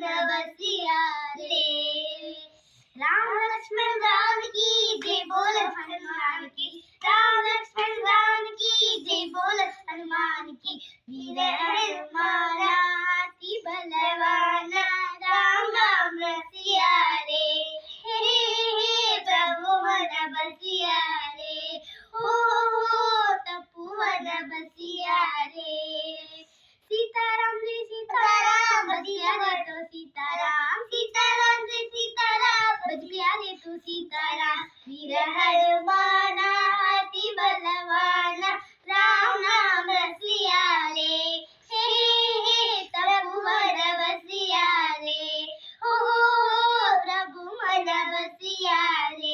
बसिया रे। राम लक्ष्मण जानकी जय बोल हनुमान की। राम लक्ष्मण जानकी जय बोल हनुमान की। वीर हनुमाना अति बलवाना राम नाम रसिया रे। हे प्रभु मन बसिया रे। हो तपोवन बसिया रे। सीताराम जी सीताराम बजिया रे तो सीताराम। सीताराम जी सीताराम बजिया रे तो सीताराम। वीर हनुमाना अति बलवाना राम नाम रसिया रे। हे प्रभु मन बसिया रे। हो प्रभु मन बसिया रे।